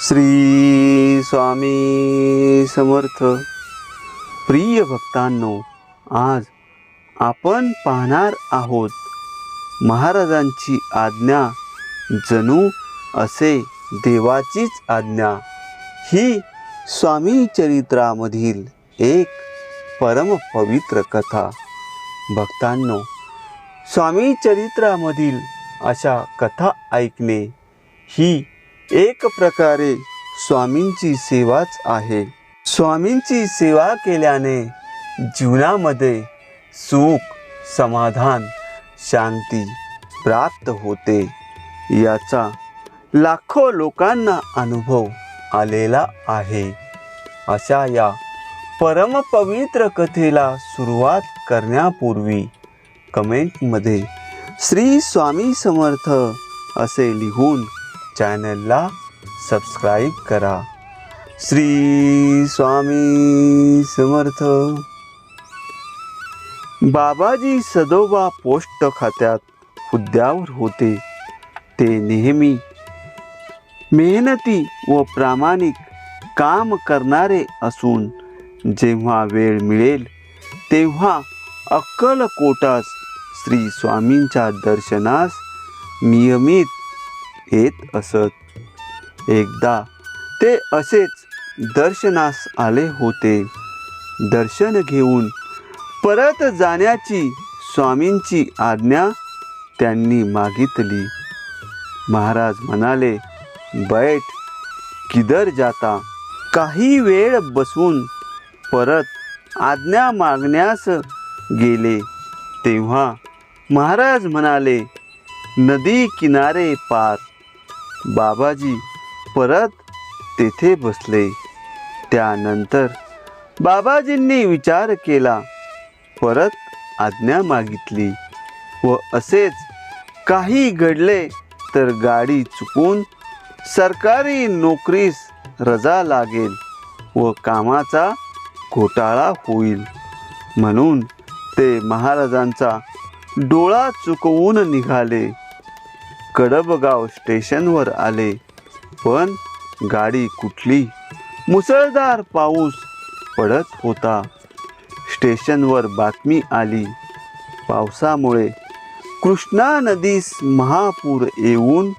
श्री स्वामी समर्थ. प्रिय भक्तांनो, आज आपण पाहणार आहोत महाराजांची आज्ञा जणू असे देवाचीच आज्ञा. ही स्वामी चरित्रामधील एक परम पवित्र कथा. भक्तांनो, स्वामी चरित्रामधील अशा कथा ऐकणे ही एक प्रकारे स्वामींची सेवाच आहे. स्वामींची सेवा केल्याने जीवनामध्ये सुख, समाधान, शांती प्राप्त होते. याचा लाखो लोकांना अनुभव आलेला आहे. अशा या परम पवित्र कथेला सुरुवात करण्यापूर्वी कमेंटमध्ये श्री स्वामी समर्थ असे लिहून चॅनलला सबस्क्राईब करा. श्री स्वामी समर्थ. बाबाजी सदोबा पोस्ट खात्यात हुद्द्यावर होते. ते नेहमी मेहनती व प्रामाणिक काम करणारे असून जेव्हा वेळ मिळेल तेव्हा अक्कलकोटास श्री स्वामींच्या दर्शनास नियमित येत असत. एकदा ते असेच दर्शनास आले होते. दर्शन घेऊन परत जाण्याची स्वामींची आज्ञा त्यांनी मागितली. महाराज म्हणाले, बैठ, किधर जाता. काही वेळ बसून परत आज्ञा मागण्यास गेले तेव्हा महाराज म्हणाले, नदी किनारे पार. बाबाजी परत तेथे बसले. त्यानंतर बाबाजींनी विचार केला, परत आज्ञा मागितली व असेच काही घडले तर गाडी चुकून सरकारी नोकरीस रजा लागेल व कामाचा घोटाळा होईल. म्हणून ते महाराजांचा डोळा चुकवून निघाले. कडबगाव स्टेशनवर आले, पण गाडी कुठली. मुसळधार पाऊस पडत होता. स्टेशनवर बातमी आली, पावसामुळे कृष्णा नदीस महापूर येऊन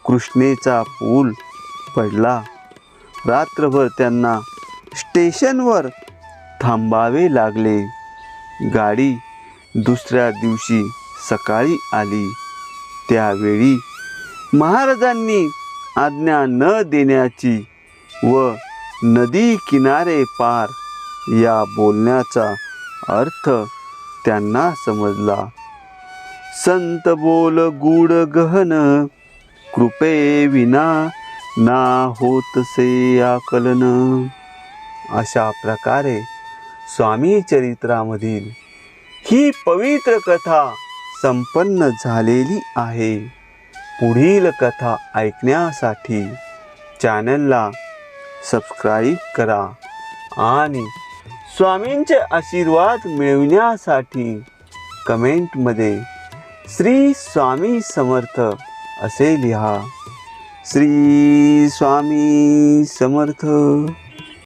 कृष्णेचा पूल पडला. रात्रभर त्यांना स्टेशनवर थांबावे लागले. गाडी दुसऱ्या दिवशी सकाळी आली. त्यावेळी महाराजांनी आज्ञा न देण्याची व नदी किनारे पार या बोलण्याचा अर्थ त्यांना समजला. संत बोल गूढ गहन, कृपे विना ना होत से आकलन. अशा प्रकारे स्वामी चरित्रामधील ही पवित्र कथा संपन्न झालेली आहे. पुढील कथा ऐकण्यासाठी चॅनलला सबस्क्राईब करा आणि स्वामींचे आशीर्वाद मिळविण्यासाठी कमेंटमध्ये श्री स्वामी समर्थ असे लिहा. श्री स्वामी समर्थ.